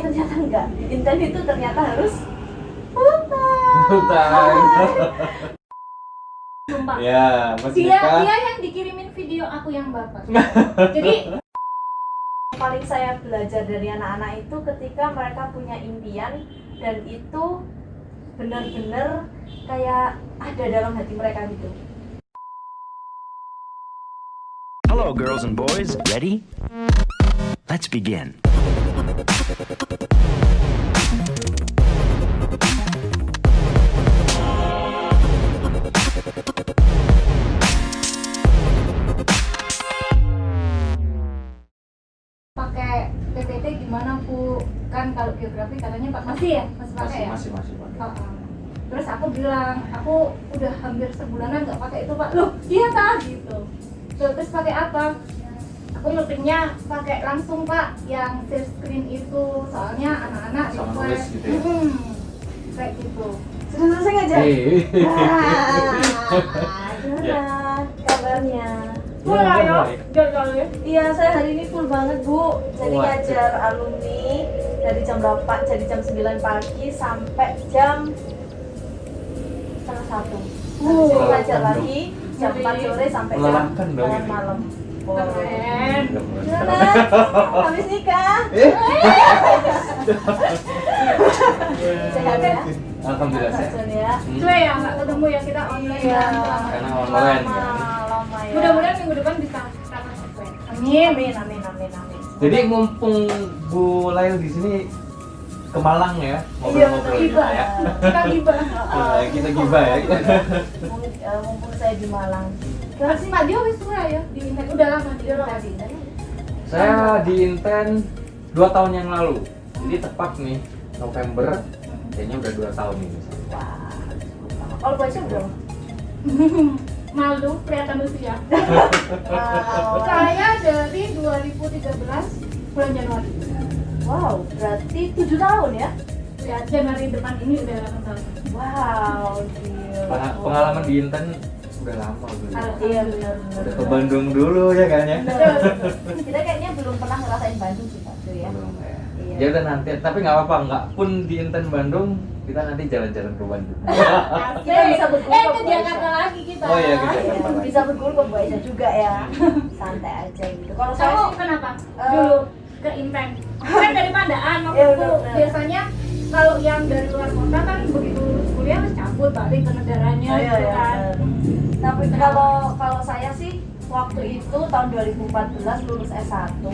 ternyata enggak, Inten itu ternyata harus utang. Sumpah. Ya, Mas Dia Nika. yang dikirimin video aku yang baper. Jadi Paling saya belajar dari anak-anak itu ketika mereka punya impian dan itu benar-benar kayak ada dalam hati mereka gitu. Hello, girls and boys. Ready? Let's begin. pakai PPT gimana Bu? Kan kalau geografi katanya Pak masih ya? Masih pakai ya? Masih pakai. Oh. Terus aku bilang, aku udah hampir sebulanan nggak pakai itu Pak. Loh, iya Pak gitu. Terus pakai apa? Aku ngetiknya pakai langsung Pak, yang share screen itu, soalnya anak-anak Sama request. nulis gitu ya? Kayak gitu. Sudah selesai ngajar? Ya. Gimana kabarnya? Full lah ya, jadwalnya. Iya, saya hari ini full banget Bu. Jadi Wah. ngajar alumni dari jam 8, jadi jam 9 pagi sampai jam setengah 1. Habis itu ngajar lagi jam 4 sore sampai jam Melelahkan dong 8 ini. malam. Keren. Gimana? Habis nikah? Sehat ya? Alhamdulillah sehat. Alhamdulillah ya. Cuy ya, nggak ketemu ya kita online. Iya. Karena online kan. Lama ya. Mudah-mudahan minggu depan bisa kita sesuai. Amin. Jadi mumpung Bu Lail di sini ke Malang ya, Iya, ngobrol-ngobrol gitu Gibah ya. Kita gibah. Kita gibah ya. Mumpung saya di Malang. Terus si Madio wis sudah ya di Inten. Udah lama di Dia Inten. lagi kan? Saya di Inten 2 tahun yang lalu. Jadi tepat nih November, kayaknya udah 2 tahun ini. Wah. Kalau baca belum? Malu kelihatan usia. Wow. Saya dari 2013 bulan Januari. Wow, berarti 7 tahun ya? Ya, Januari depan ini udah 8 tahun. Wow, gila. Pengalaman di Inten udah lama dulu. Iya benar. Udah ke Bandung dulu ya kan ya? Kita kayaknya belum pernah ngerasain Bandung sih Pak tuh ya. Belum ya. Iya. Ya udah nanti, tapi nggak apa-apa, nggak pun di Inten Bandung, kita nanti jalan-jalan ke Bandung. Kita bisa berguru ke Jakarta lagi kita. Oh iya, ke Jakarta. Iya, bisa berguru ke Bu Aisyah juga ya. Santai aja gitu. Kalau saya Kamu sih kenapa? Eh, Dulu ke Inten. Kan dari Pandaan waktu Iya, itu benar. biasanya kalau yang dari luar kota kan begitu lulus kuliah harus cabut balik ke negaranya iya, gitu iya, kan. tapi kalau saya sih waktu itu tahun 2014 lulus S1,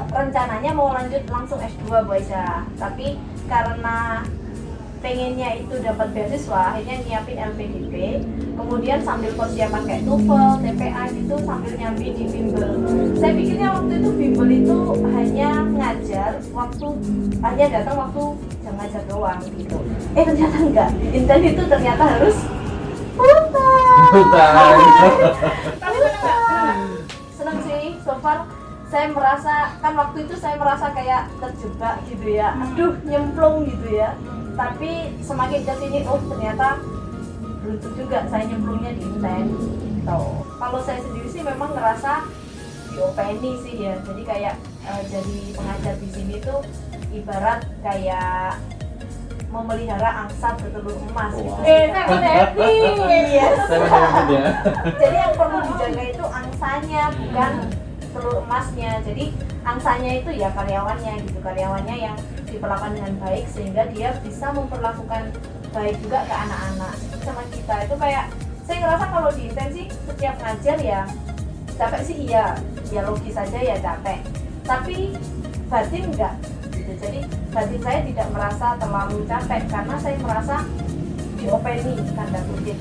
rencananya mau lanjut langsung S2 Bu Aisyah. Tapi karena pengennya itu dapat beasiswa, akhirnya nyiapin LPDP, kemudian sambil persiapan kayak TOEFL, TPA gitu, sambil nyambi di bimbel. Saya pikirnya waktu itu bimbel itu hanya ngajar hanya datang waktu jam ngajar doang gitu. Ternyata enggak, Inten itu ternyata harus Utang. Tapi kenapa? Seneng sih, so far saya merasa, kan waktu itu saya merasa kayak terjebak gitu ya, aduh nyemplung gitu ya. Tapi semakin kesini, oh ternyata beruntung juga saya nyemplungnya di Inten gitu. Kalau saya sendiri sih memang ngerasa diopeni sih ya, jadi kayak jadi pengajar di sini tuh ibarat kayak memelihara angsa bertelur emas gitu. Wow. Saya happy. Iya. Saya mendapat ya. Jadi yang perlu dijaga itu angsanya, bukan telur emasnya. Jadi angsanya itu ya karyawannya gitu, karyawannya yang diperlakukan dengan baik sehingga dia bisa memperlakukan baik juga ke anak-anak. Sama kita itu kayak, saya ngerasa kalau di intensi setiap ngajar ya capek sih iya, ya logis saja ya capek. Tapi batin enggak gitu. Jadi batin saya tidak merasa terlalu capek karena saya merasa diopeni tanda kutip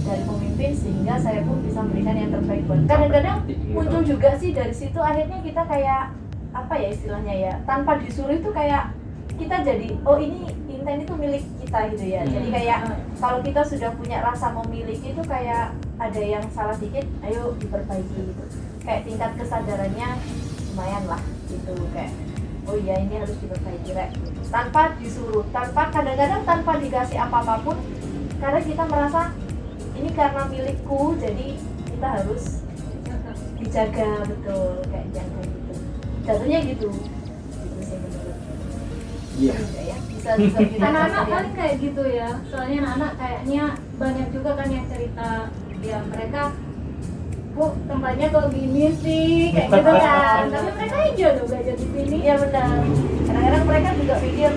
dari pemimpin sehingga saya pun bisa memberikan yang terbaik buat. Kadang-kadang muncul juga sih dari situ akhirnya kita kayak apa ya istilahnya ya, tanpa disuruh itu kayak kita jadi oh ini Inten itu milik kita gitu ya. Jadi kayak kalau kita sudah punya rasa memiliki itu kayak ada yang salah dikit ayo diperbaiki gitu. Kayak tingkat kesadarannya lumayan lah gitu, kayak oh iya ini harus diperbaiki rek gitu. Tanpa disuruh, kadang-kadang tanpa dikasih apa-apapun, karena kita merasa ini karena milikku jadi kita harus dijaga betul, kayak jaga gitu. Jatuhnya gitu sih menurut Iya. ya bisa juga bilang Anak-anak keseharian. paling kayak gitu ya, soalnya anak-anak kayaknya banyak juga kan yang cerita ya mereka kok tempatnya kok gini sih kayak gitu kan, tapi mereka enjoy loh belajar di sini. Iya benar. Kadang-kadang mereka juga pikir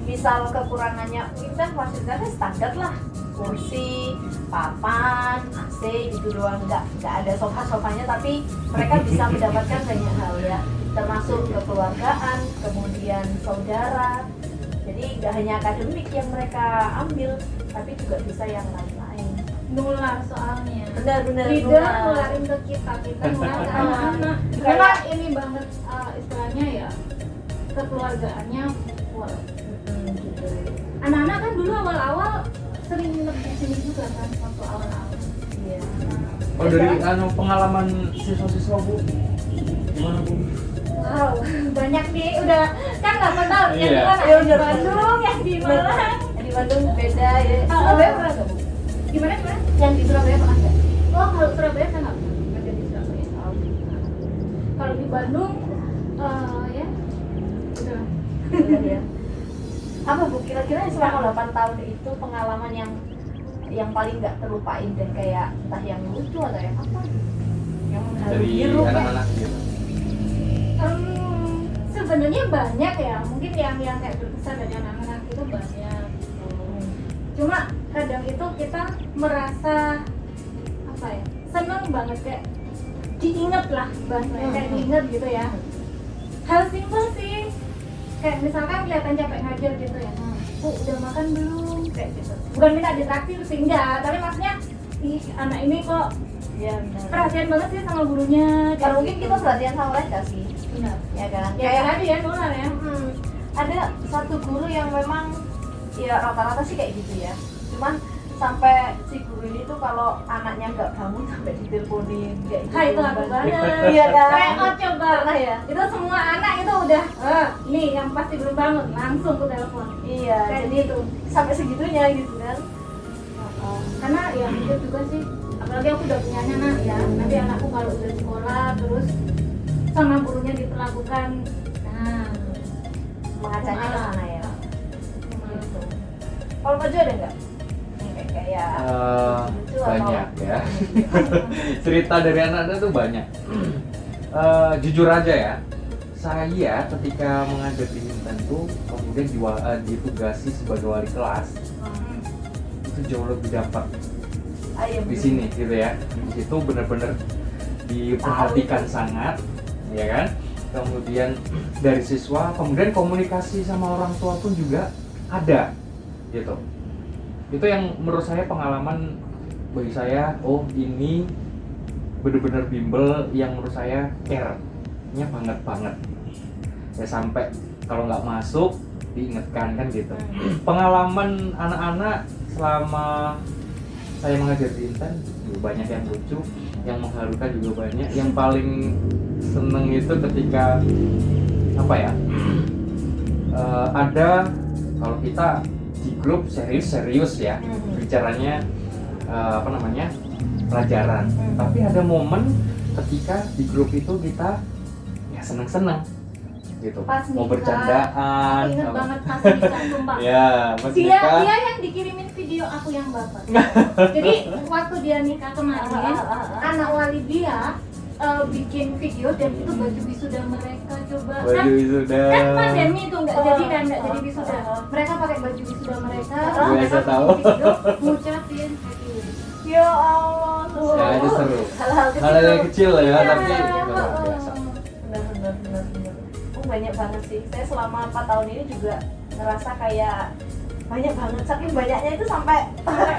misal kekurangannya kita fasilitasnya standar lah, kursi, papan, AC gitu doang, nggak ada sofa-sofanya, tapi mereka bisa mendapatkan banyak hal ya, termasuk kekeluargaan, kemudian saudara. Jadi nggak hanya akademik yang mereka ambil, tapi juga bisa yang lain-lain. Nular soalnya. Benar-benar Leader nularin ke kita nular ke anak-anak. Karena ini banget istilahnya ya kekeluargaannya full. gitu. Anak-anak kan dulu awal-awal sering nginep di sini juga kan waktu awal-awal. Iya. Oh dari pengalaman siswa-siswa Bu, gimana Bu? Wow, banyak nih udah kan 8 tahun yang Iya. di mana? Iya, Yang di udah. Bandung, yang di Malang. Di Bandung beda ya. Oh, Surabaya pernah nggak Bu? Gimana? Yang di Surabaya pernah nggak? Oh, kalau Surabaya saya nggak pernah kerja di Surabaya. Kalau di Bandung, ya udah. Iya. Apa Bu kira-kira selama 8 tahun itu pengalaman yang paling nggak terlupain dan kayak entah yang lucu atau yang apa? Yang Dari biru kayak anak-anak gitu. Sebenarnya banyak ya, mungkin yang kayak berkesan dari anak-anak itu banyak. Cuma kadang itu kita merasa apa ya, seneng banget kayak diinget lah bahasanya, kayak diinget gitu ya. Hal simpel sih, kayak misalkan kelihatan capek ngajar gitu ya, Bu udah makan belum, kayak gitu. Bukan minta ditraktir sih, enggak, tapi maksudnya ih anak ini kok ya benar. perhatian banget sih sama gurunya. kayak Kalau mungkin gitu. kita perhatian sama mereka sih, Benar. ya kan? Ya kayak tadi ya nular ya. Ada satu guru yang memang ya rata-rata sih kayak gitu ya. Cuman sampai si guru ini tuh kalau anaknya nggak bangun sampai diteleponin kayak gitu. Hai itu aku banget. Iya kan? Reot coba. Pernah ya? Itu semua anak itu udah, nih yang pasti belum bangun langsung ke telepon. Iya, Kayak jadi gitu. sampai segitunya gitu kan. Karena ya mikir juga sih, apalagi aku udah punya anak ya. Nanti anakku kalau udah sekolah terus sama gurunya diperlakukan, nah Mengacanya ke sana ya. gitu. Gitu. Kalau Pak Jo ada nggak? Yang kayak lucu atau- Banyak ya. Cerita dari anak-anak tuh banyak. Jujur aja ya, saya ketika mengajar di Intan tuh kemudian ditugasi sebagai wali kelas, itu jauh lebih dapat Ayam di sini gitu ya. Di situ benar-benar diperhatikan sangat, ya kan. Kemudian dari siswa, kemudian komunikasi sama orang tua pun juga ada, gitu. Itu yang menurut saya pengalaman bagi saya. Oh ini benar-benar bimbel yang menurut saya care-nya banget ya, sampai kalau nggak masuk diingatkan kan gitu. Pengalaman anak-anak selama saya mengajar di Intan banyak yang lucu, yang mengharukan juga banyak. Yang paling seneng itu ketika apa ya, ada kalau kita di grup serius ya bicaranya apa namanya pelajaran, tapi ada momen ketika di grup itu kita ya seneng-seneng gitu, Pas mau nikah, bercandaan Aku inget apa- banget pas nikah sumpah. ya pas Dia nikah. yang dikirimin video aku yang baper. Jadi waktu dia nikah kemarin, anak wali dia bikin video dan itu baju wisuda mereka coba Baju wisuda. kan pandemi itu nggak jadi jadi wisuda. Mereka pakai baju wisuda mereka, terus Biasa mereka tahu. bikin video ngucapin happy wedding. Ya Allah tuh. Ya itu seru. Hal-hal kecil. Hal yang kecil ya, Iya, tapi heeh. luar biasa. Benar. Oh, banyak banget sih. Saya selama 4 tahun ini juga ngerasa kayak banyak banget. Saking banyaknya itu sampai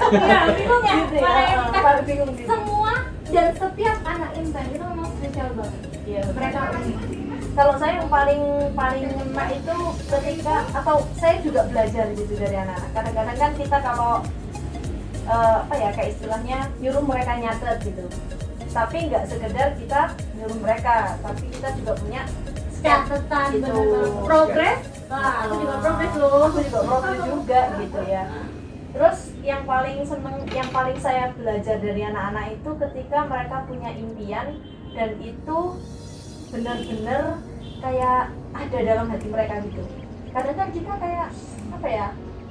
Iya, bingung ya. gitu ya. Mereka Paling bingung gitu. semua dan setiap anak Intan itu memang spesial banget. Iya, Mereka unik. kalau saya yang paling ngena itu ketika atau saya juga belajar gitu dari anak-anak. Kadang-kadang kan kita kalau apa ya kayak istilahnya nyuruh mereka nyatet gitu. Tapi nggak sekedar kita nyuruh mereka, tapi kita juga punya Catatan gitu. bener-bener progres. Wah, aku juga progres loh. Aku juga progres juga gitu ya. Terus yang paling saya belajar dari anak-anak itu ketika mereka punya impian dan itu benar-benar kayak ada dalam hati mereka gitu. kadang kan kita kayak apa ya,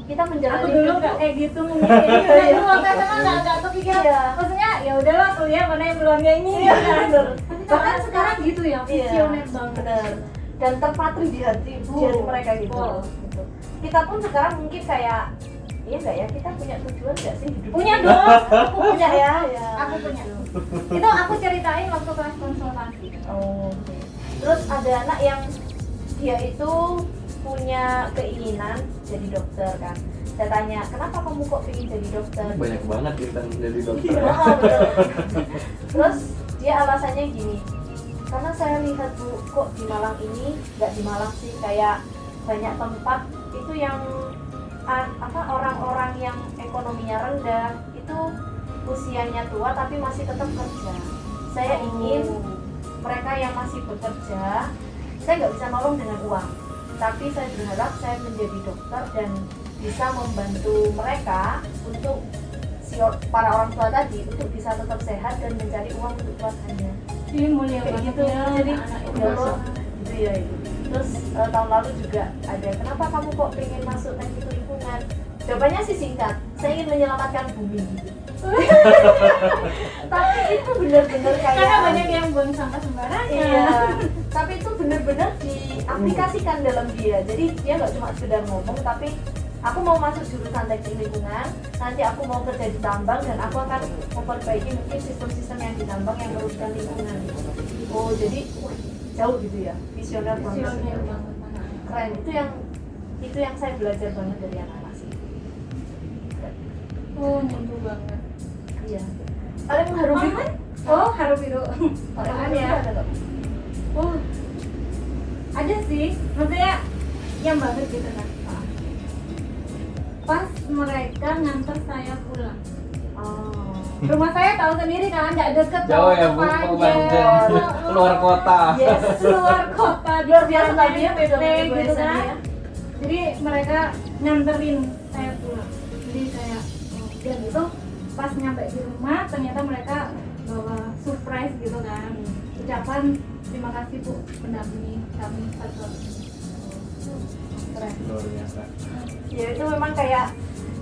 kita menjalani Aku dulu hidup nggak tuh- kayak gitu mungkin. Nah, dulu waktu SMA nggak kepikiran. Iya. Maksudnya ya udahlah kuliah mana yang peluangnya ini. Iya, bener. Bahkan sekarang gitu ya, Iya, visioner banget. bener. Dan terpatri di hati mereka gitu. Oh. Gitu. Kita pun sekarang mungkin kayak iya nggak ya, kita punya tujuan nggak sih hidup? Punya dong. Aku punya ya. Aku punya. Itu aku ceritain waktu kelas konsultasi. Oh, oke. Terus ada anak yang dia itu punya keinginan jadi dokter kan. Saya tanya, kenapa kamu kok ingin jadi dokter? Banyak banget kita menjadi dokter. Iya, betul. Terus dia alasannya gini, karena saya lihat Bu, kok di Malang ini, nggak di Malang sih, kayak banyak tempat itu yang orang-orang yang ekonominya rendah itu usianya tua tapi masih tetap kerja. Saya ingin mereka yang masih bekerja, saya nggak bisa nolong dengan uang, tapi saya berharap saya menjadi dokter dan bisa membantu mereka untuk para orang tua tadi untuk bisa tetap sehat dan mencari uang untuk keluarganya. Ini mulia Kayak banget gitu. ya, Jadi anak-anak ya Indonesia. Allah, gitu ya itu. Terus tahun lalu juga ada, kenapa kamu kok pengen masuk teknik lingkungan? Jawabannya sih singkat, saya ingin menyelamatkan bumi gitu. Tapi itu benar-benar kayak Karena banyak yang buang sampah sembarangan. iya, tapi itu benar-benar diaplikasikan dalam dia. Jadi dia nggak cuma sekedar ngomong, tapi aku mau masuk jurusan teknik lingkungan, nanti aku mau kerja di tambang dan aku akan memperbaiki mungkin sistem-sistem yang di tambang yang merugikan lingkungan. Oh jadi jauh gitu ya, visioner banget. Visioner banget. Keren, itu yang saya belajar banget dari anak-anak sih. Oh, nyentuh banget. Iya. Paling mengharukan kan? Oh, haru biru. Paling Apaan ya? ada nggak? Oh, ada sih. Maksudnya yang banget gitu kan. Pas mereka nganter saya pulang. Oh. Rumah saya tahu sendiri kan, nggak deket. Jauh ya Bu, Panjang. Panjang. Keluar kota. Yes. Keluar kota. Luar biasa Jalan tadi ya beda gitu gitu kan. Jadi mereka nganterin saya pulang. Jadi saya dan itu pas nyampe di rumah ternyata mereka bawa surprise gitu kan, ucapan terima kasih Bu mendampingi kami satu. Keren. Luar biasa. Ya itu memang kayak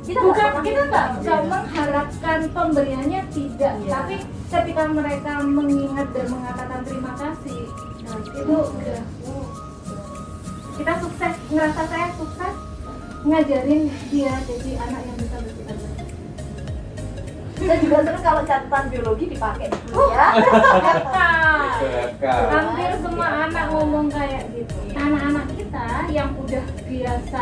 kita Bukan pernah kita nggak minta. mengharapkan pemberiannya tidak, Iya. tapi ketika mereka mengingat dan mengatakan terima kasih, nah, itu udah kita sukses, ngerasa saya sukses ngajarin dia jadi anak yang bisa berpikir jernih. Saya juga senang kalau catatan biologi dipakai di kuliah. Kakak. Hampir semua anak ngomong kayak gitu. Anak-anak kita yang udah biasa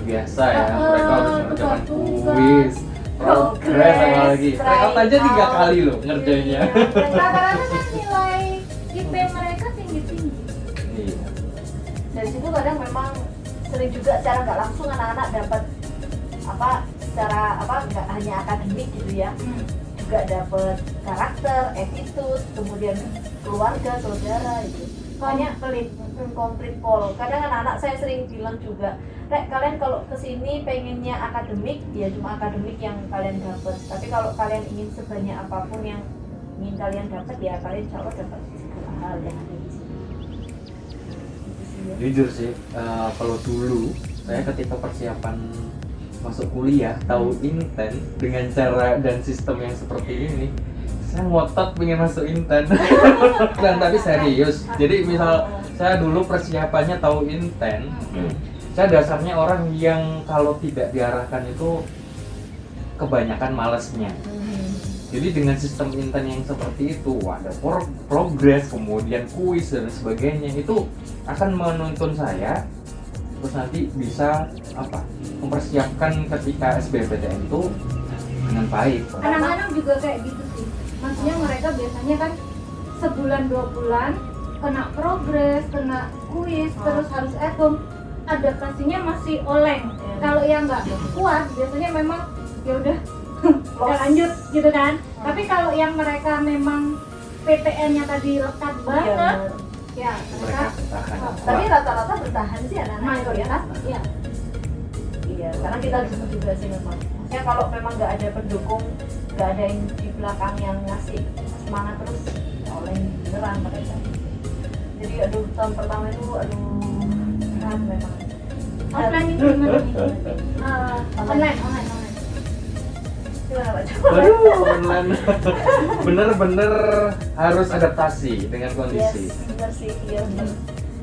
Biasa ya, mereka harus mengerjakan tugas, kuis, progres sama lagi. Mereka aja 3 tryout. kali loh ngerjainnya. rata-rata kan nilai IP mereka tinggi-tinggi. Iya. Dari situ kadang memang sering juga secara nggak langsung anak-anak dapat nggak hanya akademik gitu ya, juga dapat karakter, attitude, kemudian keluarga, saudara itu. Makanya komplit pol. Kadang anak-anak saya sering bilang juga, Rek, kalian kalau kesini pengennya akademik, ya cuma akademik yang kalian dapat. Tapi kalau kalian ingin sebanyak apapun yang ingin kalian dapat, ya kalian insya Allah dapat segala hal yang ada di sini. Gitu sih ya. Jujur sih, kalau dulu saya ketika persiapan masuk kuliah tahu Inten dengan cara dan sistem yang seperti ini, saya ngotot pengen masuk Inten. Dan tapi serius. Jadi misal saya dulu persiapannya tahu Inten, saya dasarnya orang yang kalau tidak diarahkan itu kebanyakan malesnya. Jadi dengan sistem Inten yang seperti itu, ada progres, kemudian kuis dan sebagainya, itu akan menuntun saya terus nanti bisa mempersiapkan ketika SBMPTN itu dengan baik. Anak-anak juga kayak gitu sih. Maksudnya mereka biasanya kan sebulan 2 bulan kena progres, kena kuis, terus harus adaptasinya masih oleng. Kalau yang nggak kuat biasanya memang ya udah nggak lanjut gitu kan. Tapi kalau yang mereka memang PTN-nya tadi lekat banget, ya Mereka mereka bertahan. Tapi rata-rata bertahan sih anak-anak itu ya. mayoritas ya. Iya, karena kita juga sih memang. Ya kalau memang nggak ada pendukung, nggak ada yang di belakang yang ngasih semangat terus, oleh beneran mereka. Jadi tahun pertama itu berat memang. Offline itu gimana nih? Online. Gimana Pak? Coba. Aduh, online. Bener-bener harus adaptasi dengan Yes, kondisi. benar sih, iya benar.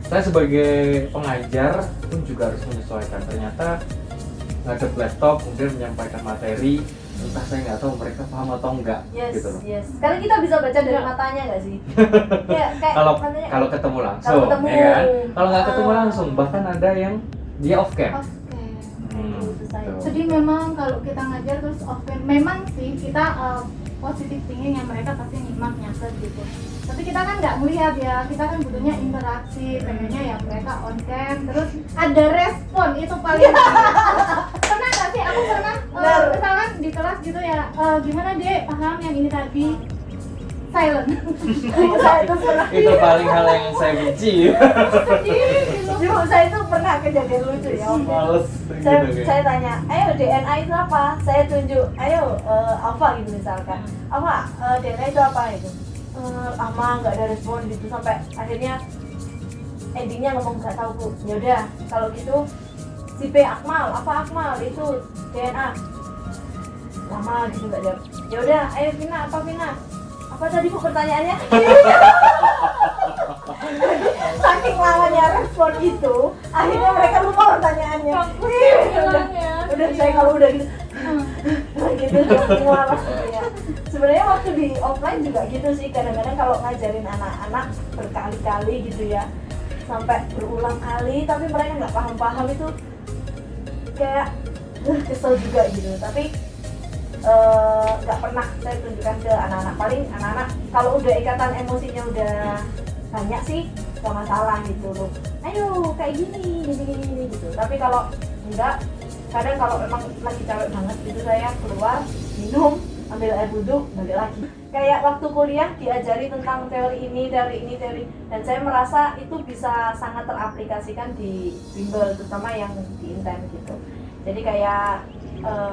Saya sebagai pengajar pun juga harus menyesuaikan. Ternyata ngadep laptop kemudian menyampaikan materi, entah saya nggak tahu mereka paham atau enggak, Yes, gitu loh. yes. Sekarang kita bisa baca dari matanya nggak sih? Ya, kayak Kalau matanya- kalau ketemu langsung, Kalau ketemu. ya kan? Kalau nggak ketemu Ah. langsung, bahkan ada yang dia off cam. Oke. Itu saya. Betul. Jadi memang kalau kita ngajar terus offline, memang sih kita positif thinking yang mereka pasti nyimak nyatet gitu. Tapi kita kan nggak melihat ya, kita kan butuhnya interaksi, pengennya ya mereka on cam, terus ada respon itu paling. Pernah nggak sih? Aku pernah Benar. misalkan di kelas gitu ya, gimana deh paham yang ini tadi? Silent. Saya itu pernah. Itu paling hal yang saya benci. Sedih gitu. Dulu saya itu pernah kejadian lucu ya. Om. Males Saya, gitu saya tanya, ayo DNA itu apa? Saya tunjuk, ayo alpha gitu misalkan. Apa DNA itu apa itu? Lama nggak ada respon gitu sampai akhirnya endingnya ngomong nggak tahu Bu. Ya udah kalau gitu si P Akmal, apa Akmal itu DNA. Lama gitu nggak jawab. Ya udah, ayo Vina, apa Vina? Apa tadi Bu pertanyaannya? Saking lamanya respon itu, akhirnya mereka lupa pertanyaannya. Hilang ya. Udah saya kalau udah gitu, gitu malas gitu ya. Sebenarnya waktu di offline juga gitu sih. Kadang-kadang kalau ngajarin anak-anak berkali-kali gitu ya, sampai berulang kali, tapi mereka nggak paham-paham itu kayak kesel juga gitu. Tapi nggak pernah saya tunjukkan ke anak-anak. Paling anak-anak kalau udah ikatan emosinya udah banyak sih nggak masalah gitu loh, ayo kayak gini gitu. Tapi kalau enggak, kadang kalau memang lagi capek banget gitu saya keluar minum, ambil air wudhu, balik lagi. Kayak waktu kuliah diajari tentang teori ini, teori, dan saya merasa itu bisa sangat teraplikasikan di bimbel, terutama yang di inten gitu. Jadi kayak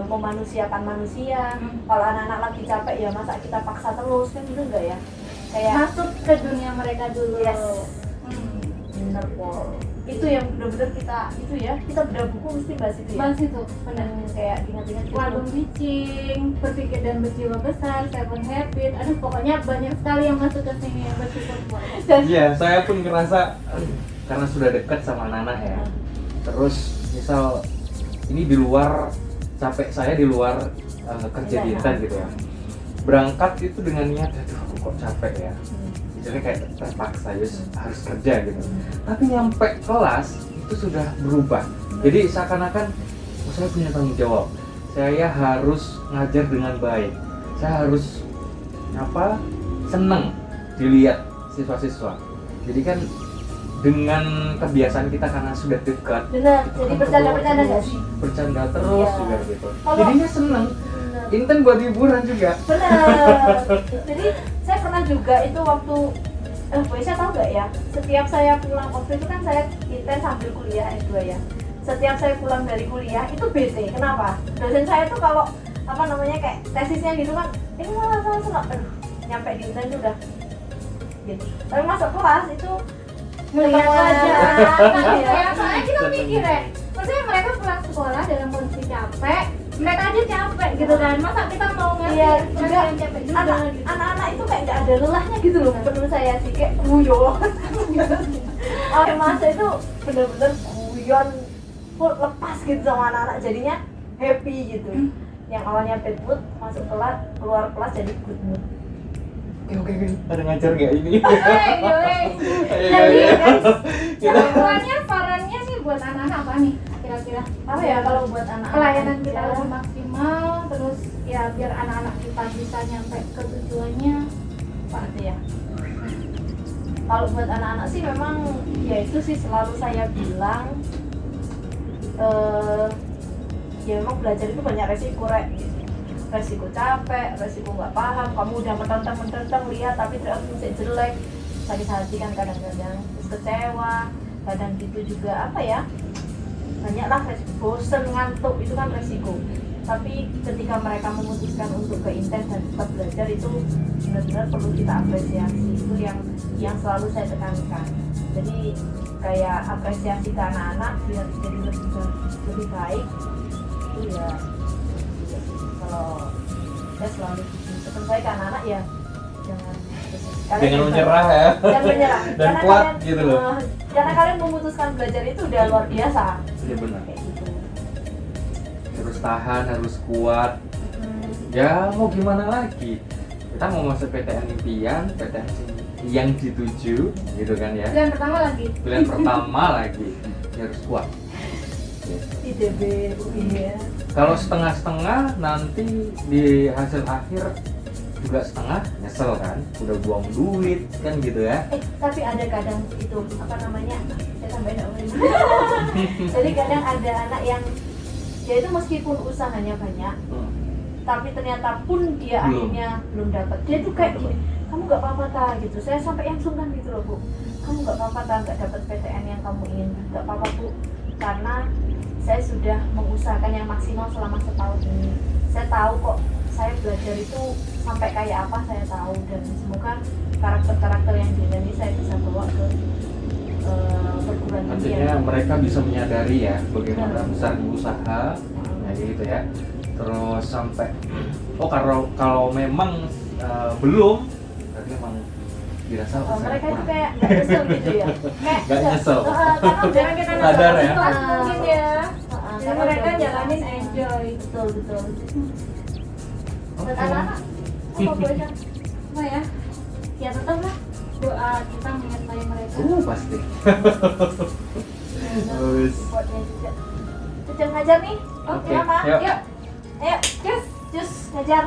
memanusiakan manusia. Kalau anak-anak lagi capek ya masa kita paksa terus kan gitu enggak ya? Kayak Masuk ke dunia mereka dulu. Yes. Hmm. bener Pol. Itu yang benar-benar kita bedah buku mesti bahas itu ya. Bahas itu, benar. Kayak ingat-ingat gitu. Wadon Wicing, berpikir dan berjiwa besar, Seven Habits, aduh pokoknya banyak sekali yang masuk ke sini yang bersyukur buat. Iya, saya pun ngerasa karena sudah dekat sama anak-anak ya. Terus misal ini di luar, capek saya di luar kerja di intan gitu ya. Berangkat itu dengan niat, aduh kok capek ya. Jadi kayak terpaksa harus kerja gitu. Tapi nyampe kelas itu sudah berubah. Jadi seakan-akan saya punya tanggung jawab. Saya harus ngajar dengan baik. Saya harus seneng dilihat siswa-siswa. Jadi kan dengan kebiasaan kita karena sudah dekat, Bener, kita jadi kan bercanda-bercanda terus, nggak sih? bercanda terus Iya. juga gitu. Kalau- Jadinya seneng. Bener. Inten buat hiburan juga. Bener. Jadi saya pernah juga itu waktu saya tahu nggak ya, setiap saya pulang waktu itu kan saya inten sambil kuliah S2 ya. Setiap saya pulang dari kuliah itu bete. Kenapa? Dosen saya tuh kalau kayak tesisnya gitu kan, ini salah. Nyampe di inten itu udah gitu. Tapi masuk kelas itu Ngeliat ketemu aja. anak-anak, Ya, ya. soalnya kita mikir ya, maksudnya mereka pulang sekolah dalam kondisi capek, mereka aja capek gitu kan, masa kita mau ngasih Iya, mereka juga yang capek juga gitu. anak-anak itu kayak nggak ada lelahnya gitu loh menurut saya sih, kayak guyon gitu. Akhir masa itu bener-bener guyon full lepas gitu sama anak-anak, jadinya happy gitu. Yang awalnya bad mood masuk kelas, keluar kelas jadi good mood. Oke, ada ngajar nggak ini? Jadi guys, Kita kesimpulannya sarannya sih buat anak-anak apa nih kira-kira? Apa ya kalau buat anak-anak Pelayanan kita ya, lebih maksimal, terus ya biar anak-anak kita bisa nyampe ke tujuannya. pasti ya. Kalau buat anak-anak sih memang ya itu sih selalu saya bilang ya memang belajar itu banyak resiko resiko capek, resiko nggak paham, kamu udah mentang-mentang lihat tapi ternyata masih jelek, sakit hati kan kadang-kadang, terus kecewa, kadang gitu juga banyaklah resiko, bosen, ngantuk, itu kan resiko. Tapi ketika mereka memutuskan untuk ke intens dan tetap belajar itu benar-benar perlu kita apresiasi, itu yang selalu saya tekankan. Jadi kayak apresiasi ke anak-anak biar jadi lebih baik itu ya. Kalau saya selalu pesan saya ke anak-anak ya jangan Jangan menyerah ya. Jangan menyerah. Dan Karena kuat kalian, gitu loh. Karena kalian memutuskan belajar itu udah luar biasa. Iya benar. Kayak gitu. Harus tahan, harus kuat. Ya mau gimana lagi? Kita mau masuk PTN impian, PTN yang dituju, gitu kan ya. Pilihan pertama lagi. Pilihan pertama lagi, ya harus kuat. ITB, UI ya. Kalau setengah-setengah nanti di hasil akhir juga setengah, nyesel kan? Udah buang duit kan gitu ya. Tapi ada kadang itu apa namanya? Saya tambahin nggak boleh. Jadi kadang ada anak yang dia itu meskipun usahanya banyak, tapi ternyata pun dia Belum. akhirnya belum dapat. Dia tuh kayak gini, kamu nggak apa-apa ta gitu. Saya sampai yang sungkan gitu loh Bu. Kamu nggak apa-apa ta nggak dapat PTN yang kamu ingin. Nggak apa-apa Bu, karena saya sudah mengusahakan yang maksimal selama setahun ini. Saya tahu kok saya belajar itu sampai kayak apa saya tahu, dan semoga karakter-karakter yang di ini saya bisa bawa ke perguruan tinggi. Artinya mereka bisa menyadari ya bagaimana besarnya usaha, ya gitu ya. Terus sampai kalau memang belum, berarti memang dirasa Mereka itu kayak nggak nyesel gitu ya. Kayak Nggak nyesel. Karena udah kita Sadar ya. Ikhlas mungkin ya. Jadi karena mereka udah jalanin biasa. enjoy. Betul. Oke. Buat anak-anak apa boleh Apa ya? ya tetap lah. Doa kita menyertai mereka. Pasti. Terus. Supportnya juga. Kita ngajar nih. Oke, Kenapa? yuk. Yuk. Ayo, cus ngajar.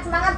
Semangat.